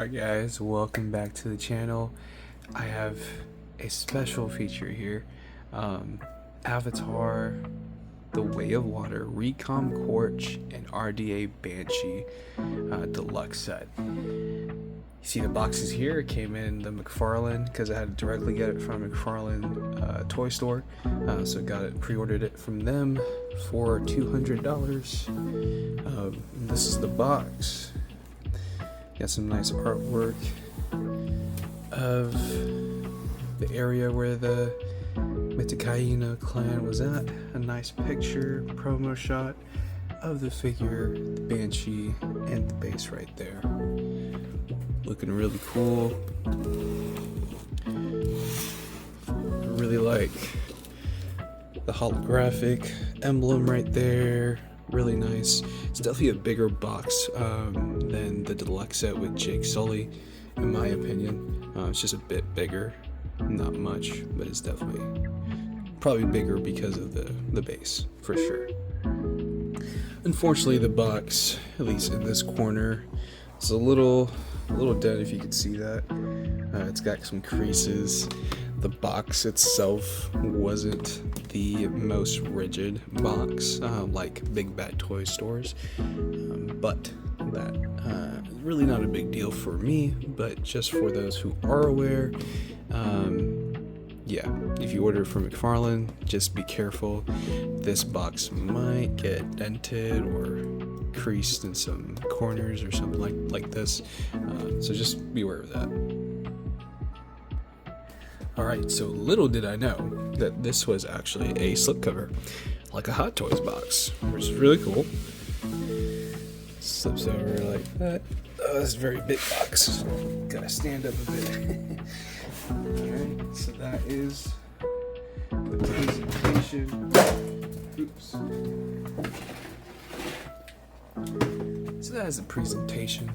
Alright guys, welcome back to the channel. I have a special feature here. Avatar, The Way of Water, Colonel Quaritch, and RDA Banshee Deluxe set. You see the boxes here. It came in the McFarlane because I had to directly get it from McFarlane toy store. So got it, pre-ordered it from them for $200. This is the box. Got some nice artwork of the area where the Mitakaina clan was at. A nice picture, promo shot of the figure, the Banshee, and the base right there. Looking really cool. I really like the holographic emblem right there. Really nice. It's definitely a bigger box than the Deluxe set with Jake Sully, in my opinion. It's just a bit bigger, not much, but it's definitely probably bigger because of the base, for sure. Unfortunately, the box, at least in this corner, is a little dead, if you can see that. It's got some creases. The box itself wasn't the most rigid box like big bad toy stores, but that really not a big deal for me, but just for those who are aware, yeah, if you order from McFarlane, just be careful. This box might get dented or creased in some corners or something like this, so just be aware of that. Alright, so little did I know that this was actually a slipcover, like a Hot Toys box, which is really cool. Slips over like that. Oh, this is a very big box. Gotta stand up a bit. Alright, so that is the presentation. Oops. So that is the presentation.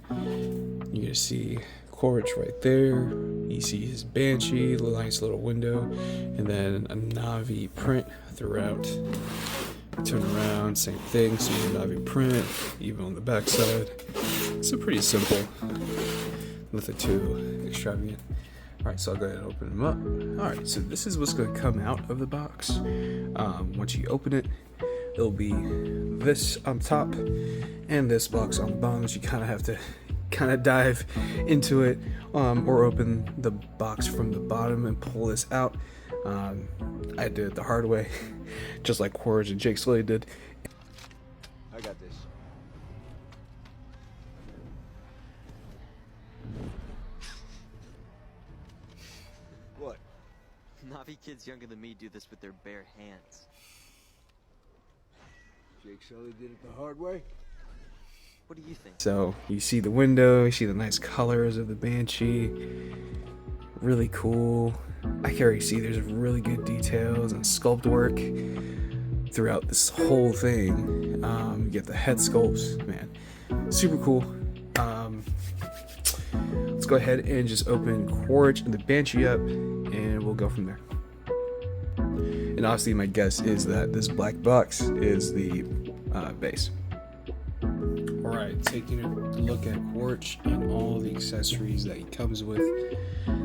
You're gonna see Quaritch right there. You see his Banshee, the nice little window, and then a Navi print throughout. Turn around, same thing, so a Navi print, even on the back side. So pretty simple, nothing too extravagant. Alright, so I'll go ahead and open them up. Alright, so this is what's going to come out of the box. Once you open it, it'll be this on top and this box on the bottom. So you kind of have to dive into it, or open the box from the bottom and pull this out. I did it the hard way, just like Quaritch and Jake Sully did. I got this. What? Navi kids younger than me do this with their bare hands. Jake Sully did it the hard way? What do you think? So you see the window, you see the nice colors of the Banshee. Really cool. I can already see there's really good details and sculpt work throughout this whole thing. You get the head sculpts, man, super cool. Let's go ahead and just open Quaritch and the Banshee up, and we'll go from there. And obviously my guess is that this black box is the base. Alright, taking a look at Quaritch and all the accessories that he comes with.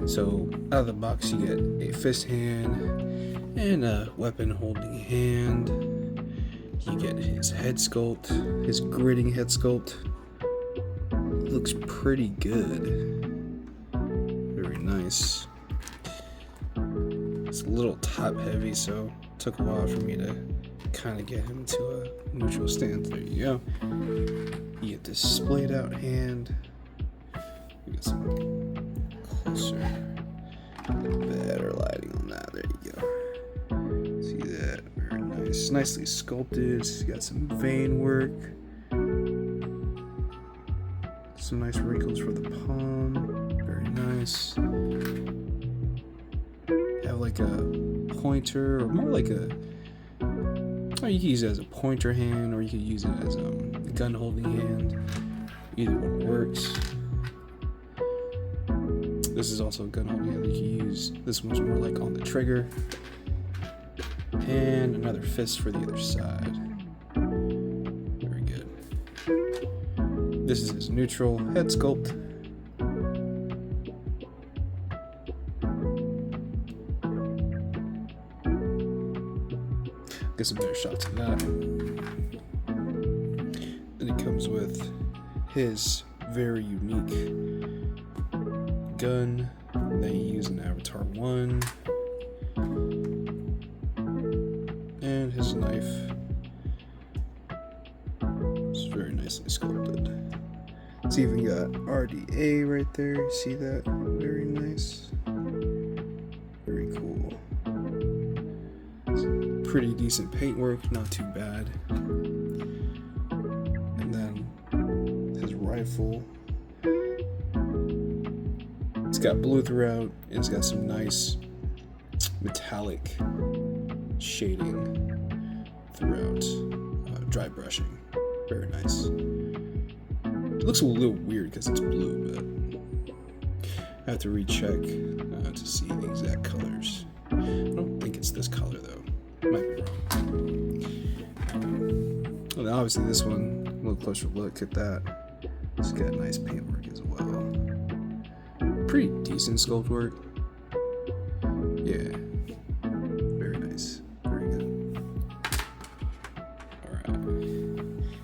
So out of the box you get a fist hand and a weapon holding hand. You get his head sculpt, his gritting head sculpt. Looks pretty good. Very nice. It's a little top heavy, so it took a while for me to kind of get him to a neutral stance. There you go. You get this splayed out hand. You get some closer, better lighting on that. There you go. See that? Very nice. Nicely sculpted. It's got some vein work. Some nice wrinkles for the palm. Very nice. Have like a pointer, or more like a, or you can use it as a pointer hand, or you could use it as a gun holding hand. Either one works. This is also a gun holding hand. You can use this one's more like on the trigger, and another fist for the other side. Very good. This is his neutral head sculpt. Get some better shots of that. Then it comes with his very unique gun that he used in Avatar 1. And his knife. It's very nicely sculpted. It's even got RDA right there. You see that? Very nice. Very cool. It's pretty decent paintwork, not too bad. And then his rifle. It's got blue throughout, and it's got some nice metallic shading throughout. Dry brushing. Very nice. It looks a little weird because it's blue, but I have to recheck to see the exact colors. I don't think it's this color though. Might be wrong. And obviously this one, a little closer look at that. It's got nice paintwork as well. Pretty decent sculpt work. Yeah. Very nice. Very good. Alright.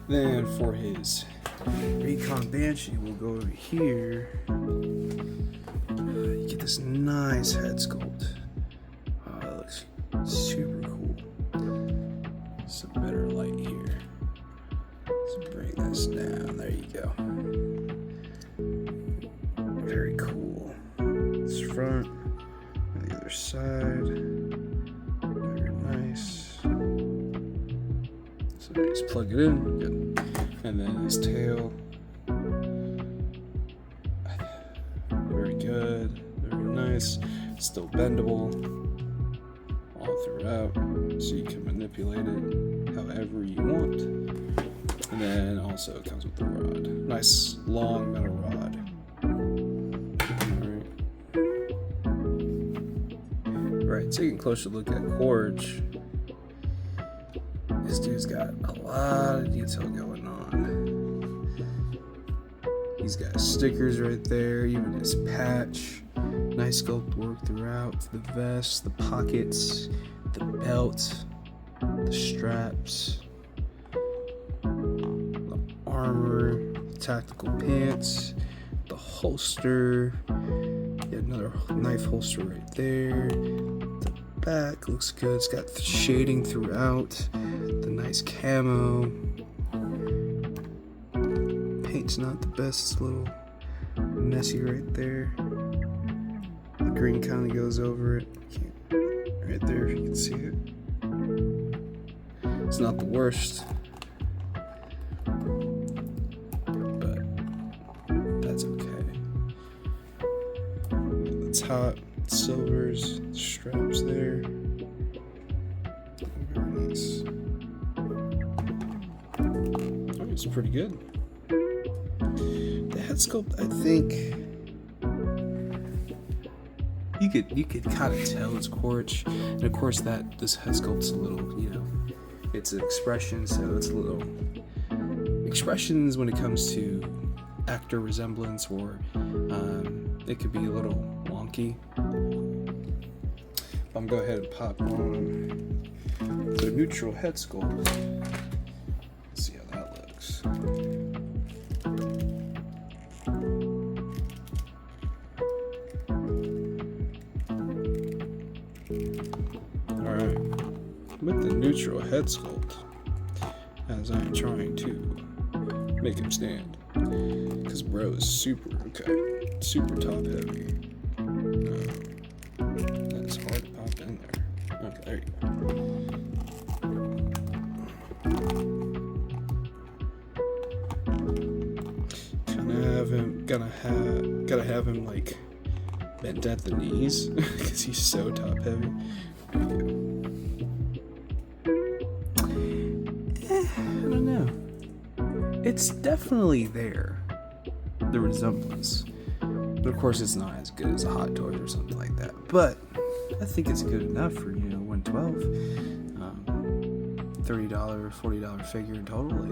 Then for his Recon Banshee, we'll go over here. You get this nice head sculpt. Oh, that looks super cool. Some better light here. Let's bring this down. There you go. Very cool. This front, and the other side. Very nice. So just plug it in. Good. And then his tail. Very good. Very nice. Still bendable all throughout, so you can manipulate it however you want. And then also it comes with the rod. Nice long metal rod. Alright, taking a closer look at Quaritch. This dude's got a lot of detail going on. He's got stickers right there, even his patch. Nice sculpt work throughout. The vest, the pockets, the belt, the straps, the armor, the tactical pants, the holster. Get another knife holster right there. The back looks good. It's got shading throughout. The nice camo. Paint's not the best. It's a little messy right there. The green kind of goes over it. Right there, if you can see it. It's not the worst, but that's okay. The top, silvers, straps there. Very nice. Oh, it's pretty good. The head sculpt, I think. You could kind of tell it's Quaritch, and of course that this head sculpt's a little, you know, it's an expression, so it's a little expressions when it comes to actor resemblance, or it could be a little wonky. I'm gonna go ahead and pop on the neutral head sculpt. Let's see how that looks. Alright, with the neutral head sculpt, as I'm trying to make him stand, because bro is super top heavy. That's hard to pop in there. Okay, there you go. Gotta have him like bent at the knees because he's so top heavy. There you go. I don't know. It's definitely there, the resemblance. But of course, it's not as good as a Hot Toys or something like that. But I think it's good enough for, you know, $112. $30, $40 figure in total. I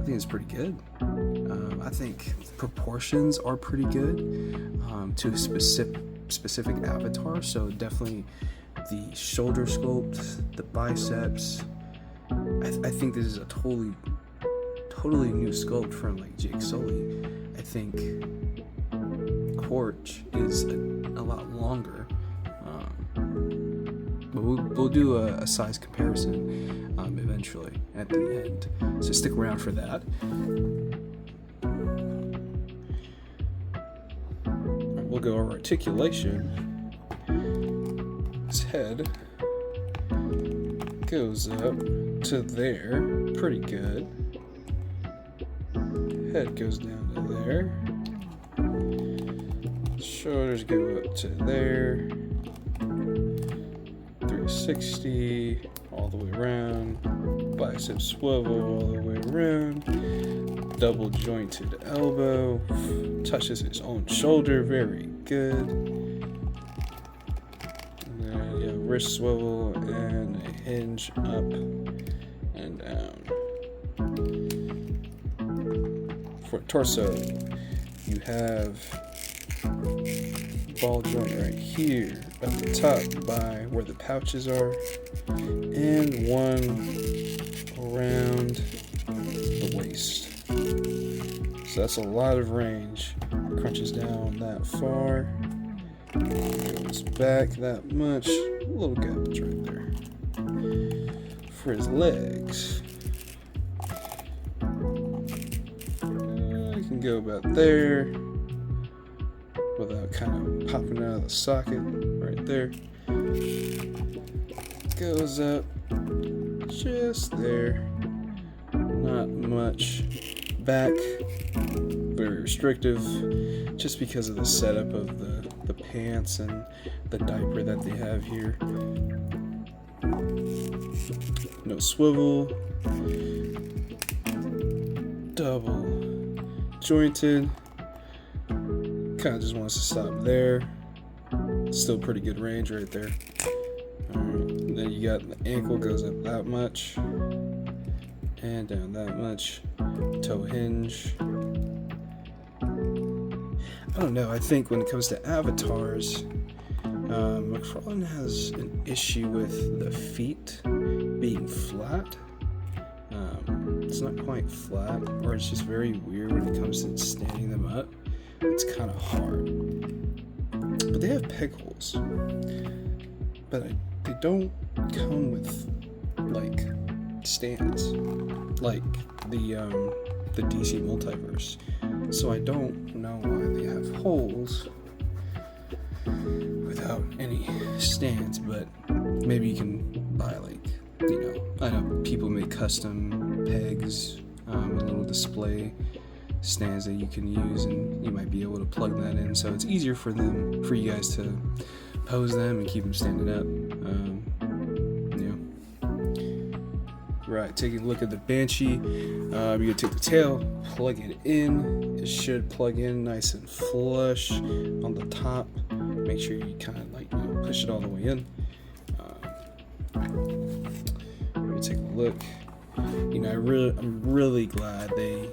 think it's pretty good. I think proportions are pretty good to a specific avatar. So definitely the shoulder sculpt, the biceps. I think this is a totally new sculpt from like Jake Sully. I think Quaritch is a lot longer. But we'll do a size comparison eventually at the end. So stick around for that. We'll go over articulation. His head goes up to there, pretty good. Head goes down to there. Shoulders go up to there. 360 all the way around. Bicep swivel all the way around. Double jointed elbow. Touches his own shoulder, very good. And then, yeah, wrist swivel and a hinge up and down. For torso, you have ball joint right here at the top by where the pouches are, and one around the waist. So that's a lot of range. Crunches down that far, goes back that much, a little gap right there. For his legs, you can go about there without kind of popping out of the socket right there. Goes up just there, not much back, very restrictive just because of the setup of the pants and the diaper that they have here. No swivel, double jointed. Kind of just wants to stop there. Still pretty good range right there. Alright, then you got the ankle goes up that much and down that much. Toe hinge. I don't know, I think when it comes to avatars, McFarlane has an issue with the feet being flat. It's not quite flat, or it's just very weird when it comes to standing them up. It's kind of hard. But they have peg holes. But they don't come with like stands like the DC Multiverse. So I don't know why they have holes without any stands, but maybe you can buy like, I know people make custom pegs, and little display stands that you can use, and you might be able to plug that in, so it's easier for you guys to pose them and keep them standing up. Right, taking a look at the Banshee, you're gonna take the tail, plug it in. It should plug in nice and flush on the top. Make sure you kind of push it all the way in. Take a look. I'm really glad they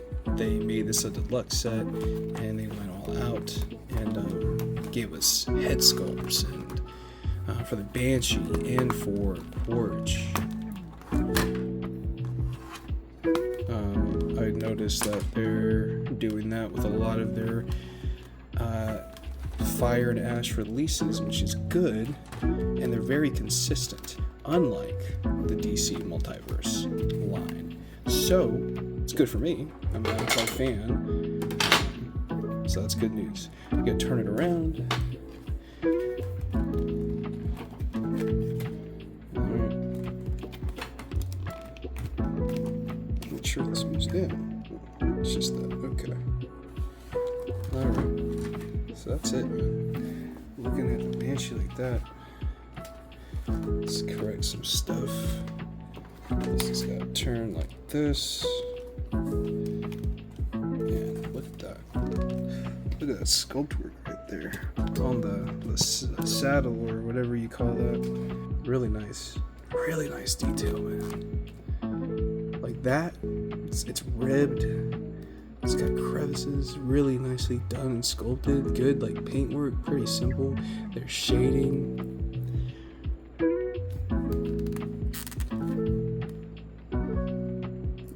made this a deluxe set, and they went all out and gave us head sculpts and for the Banshee and for Quaritch. I noticed that they're doing that with a lot of their Fire and Ash releases, which is good, and they're very consistent, unlike the DC Multiverse line. So it's good for me. I'm an Avatar fan, so that's good news. You gotta turn it around. Alright. Make sure this moves down. It's just that. Okay. Alright. So that's it, man. Looking at the Banshee like that. Let's correct some stuff. This has got to turn like this. And look at that. Look at that sculpt work right there. On the saddle or whatever you call that. Really nice. Really nice detail, man. Like that. It's ribbed. It's got crevices. Really nicely done and sculpted. Good like paintwork. Pretty simple. There's shading.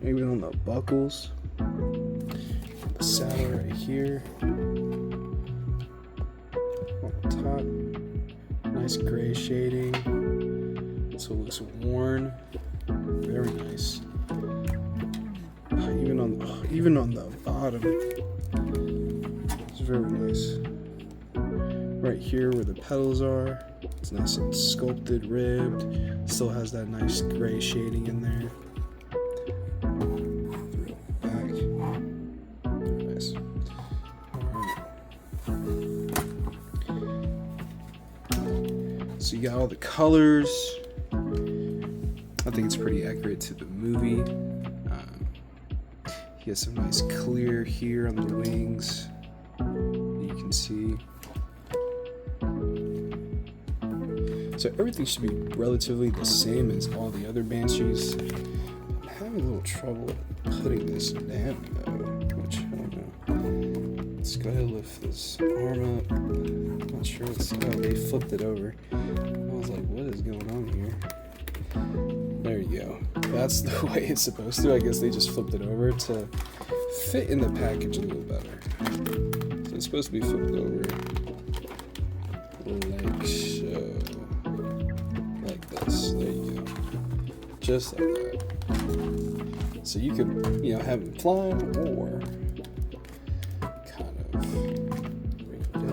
even on the buckles, the saddle right here, on the top, nice gray shading, so it looks worn, very nice. Even on the bottom, it's very nice. Right here where the pedals are, it's nice and sculpted, ribbed. Still has that nice gray shading in there. Through the back, very nice. Alright. So you got all the colors. I think it's pretty accurate to the movie. He has some nice clear here on the wings that you can see. So everything should be relatively the same as all the other Banshees. I'm having a little trouble putting this down though, which I don't know. Let's go ahead and lift this arm up. I'm not sure what's, oh, they flipped it over. I was like, what is going on here? There you go. That's the way it's supposed to. I guess they just flipped it over to fit in the package a little better. So it's supposed to be flipped over like so. Like this. There you go. Just like that. So you could, have them flying or kind of bring it down.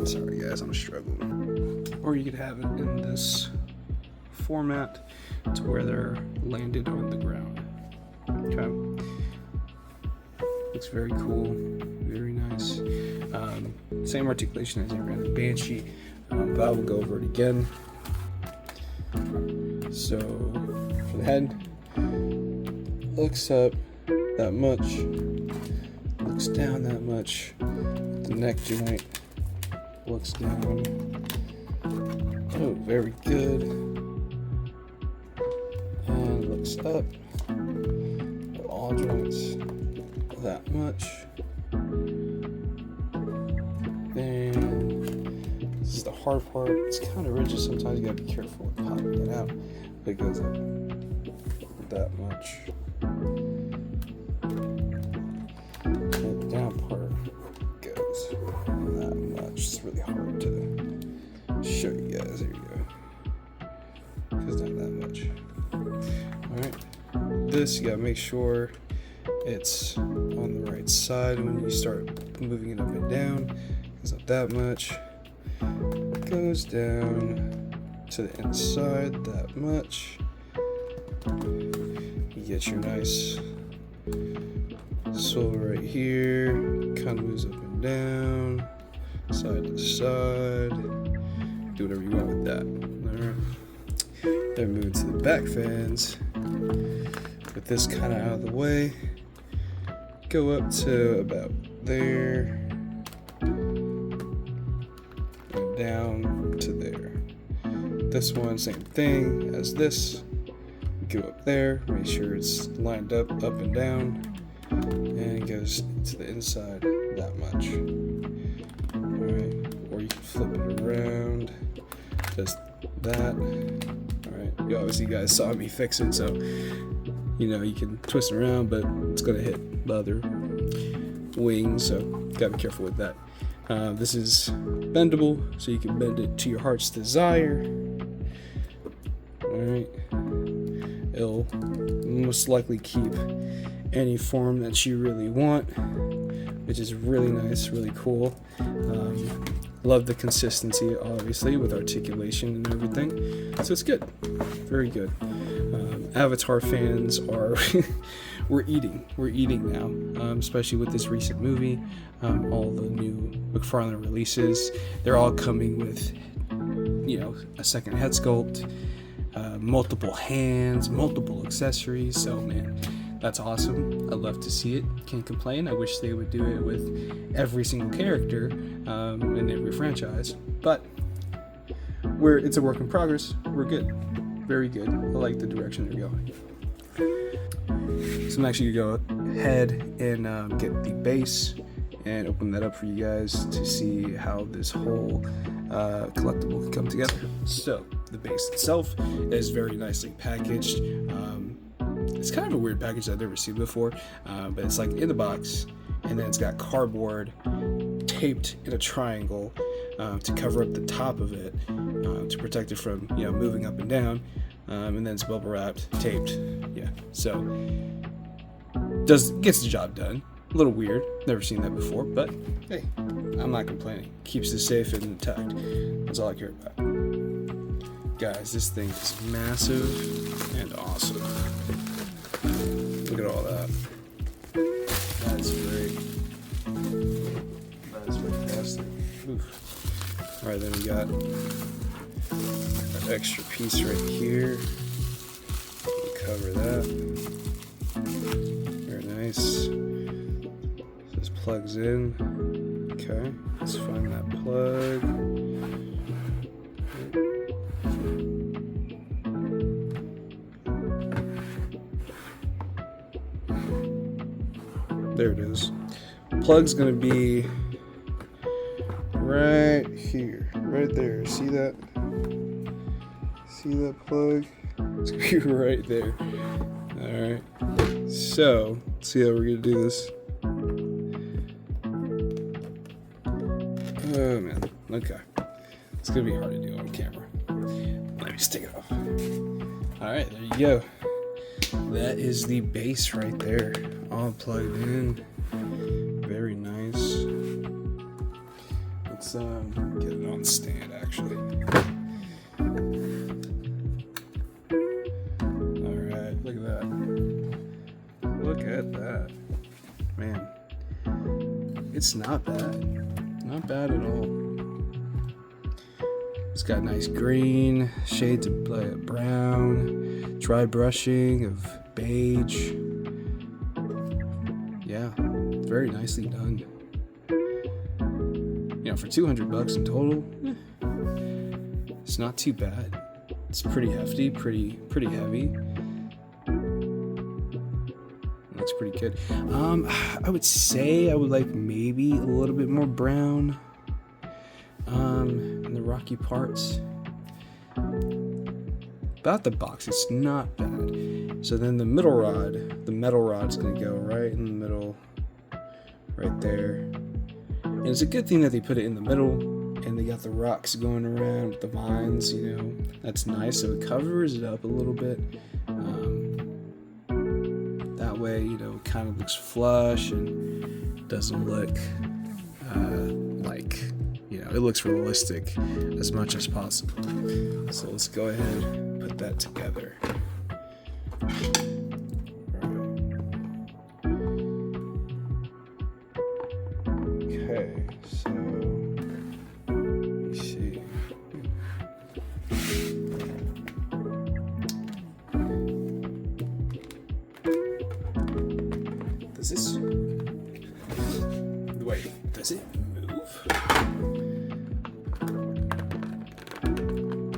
Sorry guys, I'm struggling. Or you could have it in this format to where they're landed on the ground. Okay. Looks very cool, very nice. Same articulation as a RDA Banshee, but I will go over it again. So for the head, looks up that much, looks down that much. The neck joint looks down. Oh, very good. And looks up. All joints that much. And this is the hard part. It's kind of rigid sometimes. You gotta be careful with popping it out. But it goes up that much. And the down part goes that much. It's really hard to show you guys. There you go. It's not that much. Alright. This, you gotta make sure it's on the right side when you start moving it up and down. It's not that much. It goes down to the inside that much. You get your nice swivel right here. Kind of moves up and down, side to side. Do whatever you want with that. Alright. Then moving to the back fans. With this kind of out of the way. Go up to about there. And down to there. This one, same thing as this. Go up there. Make sure it's lined up and down. And it goes to the inside that much. Alright. Or you can flip it around. Just that. Alright. Obviously you guys saw me fix it, so you can twist it around, but it's gonna hit the other wing, so gotta be careful with that. This is bendable, so you can bend it to your heart's desire. Alright. It'll most likely keep any form that you really want, which is really nice, really cool. Love the consistency, obviously, with articulation and everything. So it's good, very good. Avatar fans are we're eating now, especially with this recent movie. All the new McFarlane releases, they're all coming with a second head sculpt, multiple hands, multiple accessories. So man, that's awesome. I'd love to see it. Can't complain. I wish they would do it with every single character in every franchise, but it's a work in progress. We're good, very good. I like the direction they're going. So I'm actually gonna go ahead and get the base and open that up for you guys to see how this whole collectible can come together. So the base itself is very nicely packaged. It's kind of a weird package that I've never seen before, but it's like in the box, and then it's got cardboard taped in a triangle to cover up the top of it to protect it from moving up and down, and then it's bubble wrapped, taped. Yeah, so gets the job done. A little weird, never seen that before, but hey, I'm not complaining. Keeps it safe and intact. That's all I care about. Guys, this thing is massive and awesome. Look at all that. That's great. That is fantastic. Oof. Alright, then we got that extra piece right here. We'll cover that. Very nice. This plugs in. Okay, let's find that plug. There it is. Plug's gonna be right here, right there. See that? See that plug? It's gonna be right there. Alright. So, let's see how we're gonna do this. Oh man. Okay. It's gonna be hard to do on camera. Let me just take it off. Alright, there you go. That is the base right there. All plugged in. Very nice. Let's get it on stand actually. Alright, look at that. Look at that. Man. It's not bad. Not bad at all. It's got nice green, shades of brown, dry brushing of beige. Yeah, very nicely done. For $200 in total, it's not too bad. It's pretty hefty, pretty heavy. Looks pretty good. I would say I would like maybe a little bit more brown in the rocky parts. About the box, it's not bad. So then the middle rod, the metal rod's gonna go right in the middle, right there. And it's a good thing that they put it in the middle, and they got the rocks going around with the vines, that's nice. So it covers it up a little bit. That way, it kind of looks flush and doesn't look like, it looks realistic as much as possible. So let's go ahead and put that together. Okay, so let me see. Does this? Wait, does it move?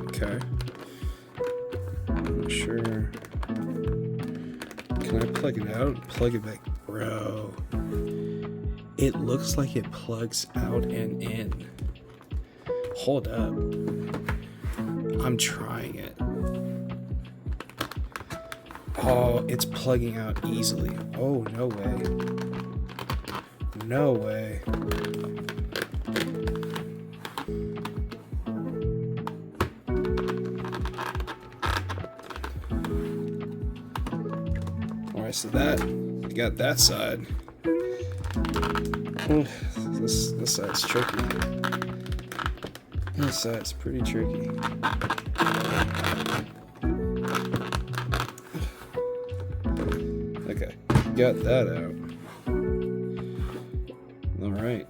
Okay. I'm not sure. Can I plug it out and plug it back? Bro. It looks like it plugs out and in. Hold up. I'm trying it. Oh, it's plugging out easily. Oh, no way. No way. Alright, so you got that side. This side's tricky. This side's pretty tricky. Okay, got that out. Alright.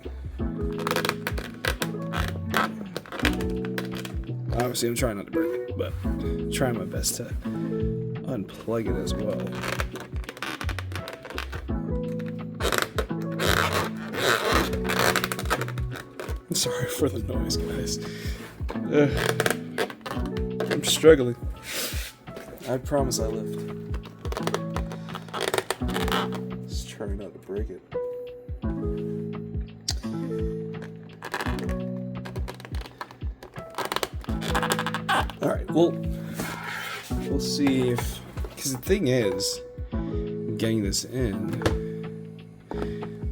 Obviously I'm trying not to break it, but I'm trying my best to unplug it as well. Sorry for the noise, guys. I'm struggling. I promise I lift. Let's try not to break it. All right, well, we'll see if, because the thing is, getting this in,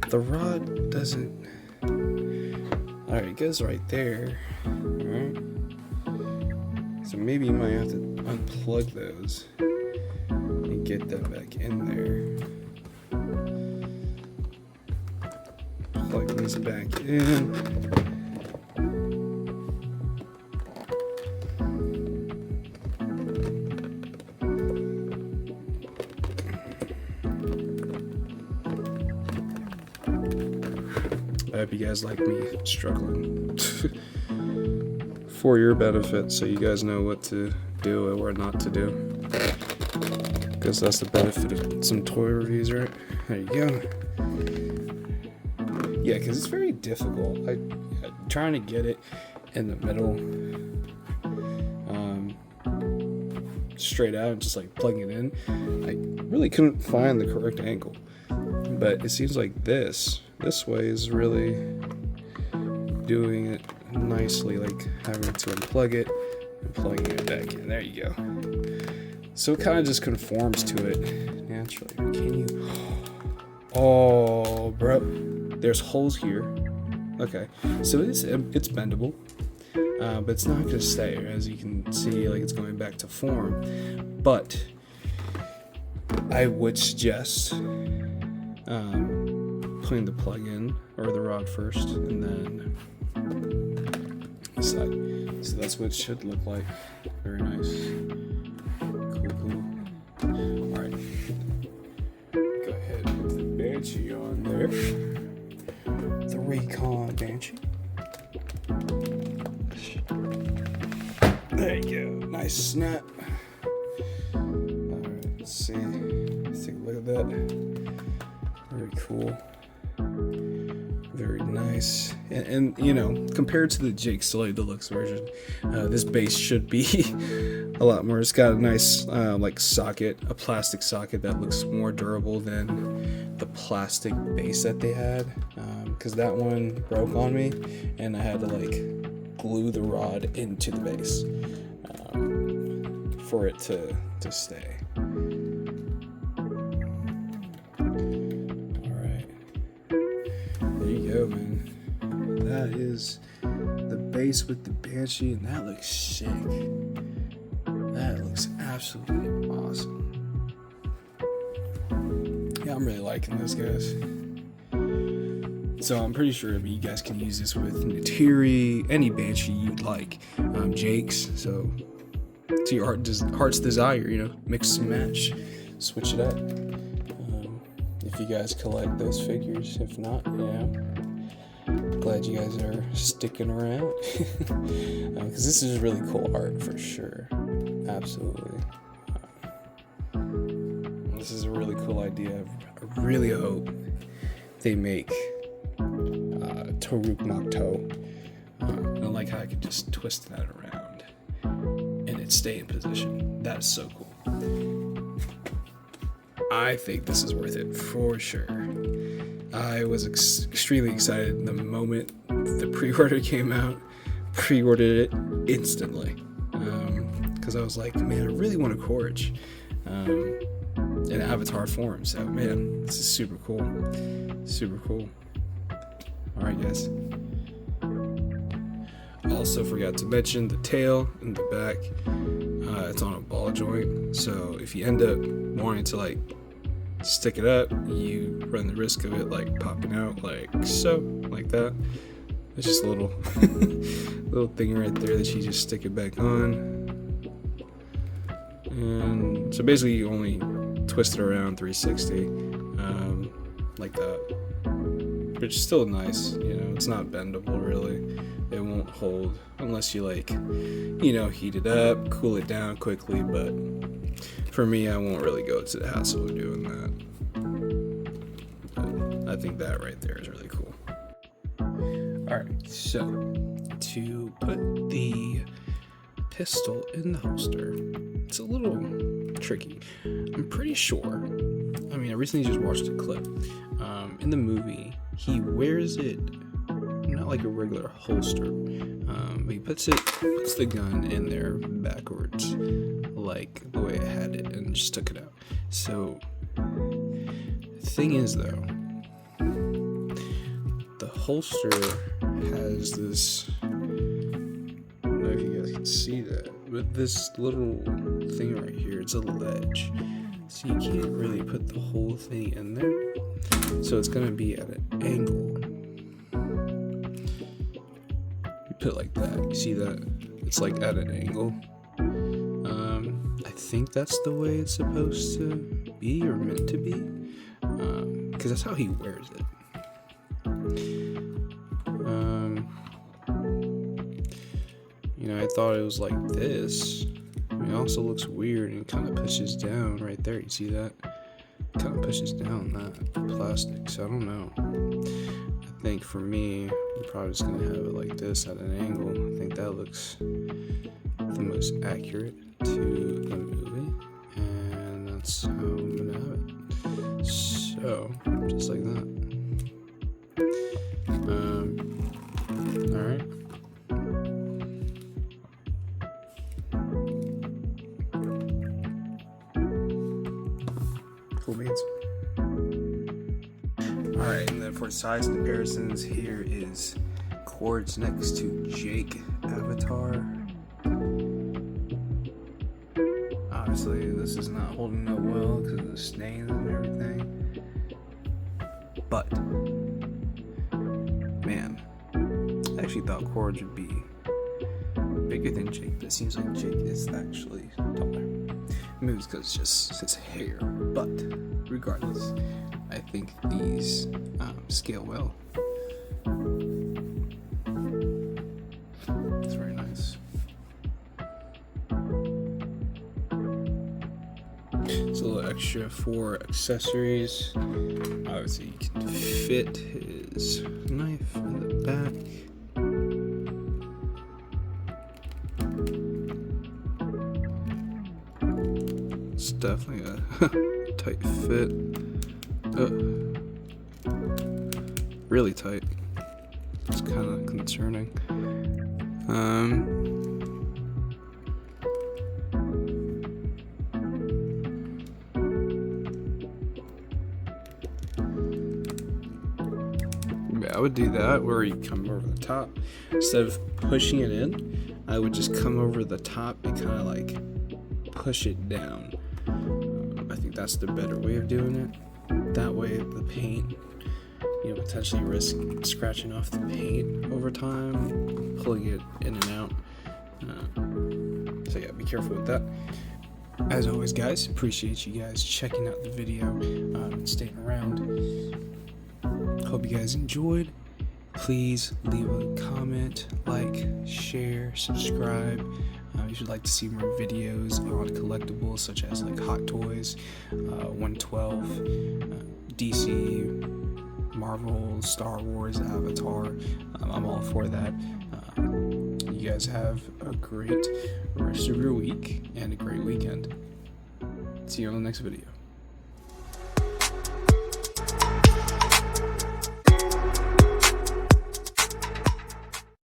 the rod doesn't. All right, it goes right there. All right. So maybe you might have to unplug those and get them back in there. Plug these back in. I hope you guys like me struggling for your benefit, so you guys know what to do or what not to do. Because that's the benefit of some toy reviews, right? There you go. Yeah, because it's very difficult. Trying to get it in the middle, straight out, and just like plugging it in. I really couldn't find the correct angle, but it seems like this way is really doing it nicely, like having to unplug it and plugging it back in. There you go. So it kind of just conforms to it naturally. Can you? Oh, bro, there's holes here. Okay, so it's bendable, but it's not gonna stay. As you can see, like it's going back to form. But I would suggest putting the plug in or the rod first, and then the side. So that's what it should look like. Very nice. Cool. All right. Go ahead and put the Banshee on there. The Recon Banshee. There you go. Nice snap. All right. Let's see. Let's take a look at that. Very cool. Very nice. And you know, compared to the Jake Sully Deluxe version, this base should be a lot more. It's got a nice like socket, a plastic socket that looks more durable than the plastic base that they had, because that one broke on me and I had to like glue the rod into the base for it to stay. Man, that is the base with the Banshee, and that looks sick. That looks absolutely awesome. Yeah, I'm really liking this, guys. So I'm pretty sure you guys can use this with Natiri, any Banshee you'd like, Jake's. So to your heart's desire, you know, mix and match, switch it up. If you guys collect those figures, if not, yeah. Glad you guys are sticking around, because this is really cool art for sure. Absolutely. This is a really cool idea. I really hope they make Toruk Makto. I like how I could just twist that around and it stay in position. That is so cool. I think this is worth it for sure. I was extremely excited the moment the pre-order came out. Pre-ordered it instantly, because I was like, man, I really want a Quaritch in avatar form. So man, this is super cool. Super cool. All right, guys. Also forgot to mention the tail in the back. It's on a ball joint, so if you end up wanting to like stick it up, you run the risk of it like popping out like so, like that. It's just a little little thing right there that you just stick it back on, and so basically you only twist it around 360 like that, but it's still nice. You know, it's not bendable really. It won't hold unless you like, you know, heat it up, cool it down quickly, but for me, I won't really go to the hassle of doing that. But I think that right there is really cool. Alright, so to put the pistol in the holster, it's a little tricky. I'm pretty sure, I mean, I recently just watched a clip. In the movie, he wears it not like a regular holster, but he puts the gun in there backwards, like the way I had it, and just took it out. So the thing is, though, the holster has this. I don't know if you guys can see that, but this little thing right here, it's a ledge, so you can't really put the whole thing in there. So it's gonna be at an angle. You put it like that. You see that? It's like at an angle. I think that's the way it's supposed to be, or meant to be, because that's how he wears it. I thought it was like this. It also looks weird and kind of pushes down right there. You see that? Kind of pushes down that plastic. So I don't know. I think for me, I'm probably just gonna have it like this at an angle. I think that looks the most accurate to the movie, and that's how I'm gonna have it. So just like that. All right. Cool beans. Alright, and then for size comparisons, here is Quaritch next to Jake Avatar. Obviously, this is not holding up well because of the stains and everything. But, man, I actually thought Quaritch would be bigger than Jake, but it seems like Jake is actually taller. Maybe it's because it's just his hair, but regardless, I think these scale well. It's very nice. It's a little extra for accessories. Obviously, you can fit his knife in the back. It's definitely a tight fit. Really tight. It's kind of concerning. Yeah, I would do that where you come over the top. Instead of pushing it in, I would just come over the top and kind of like push it down. I think that's the better way of doing it. That way the paint, potentially risk scratching off the paint over time, pulling it in and out. So yeah, be careful with that. As always, guys, appreciate you guys checking out the video and staying around. Hope you guys enjoyed. Please leave a comment, like, share, subscribe. If you'd like to see more videos on collectibles such as like Hot Toys, 112, DC, Marvel, Star Wars, Avatar, I'm all for that. You guys have a great rest of your week and a great weekend. See you on the next video.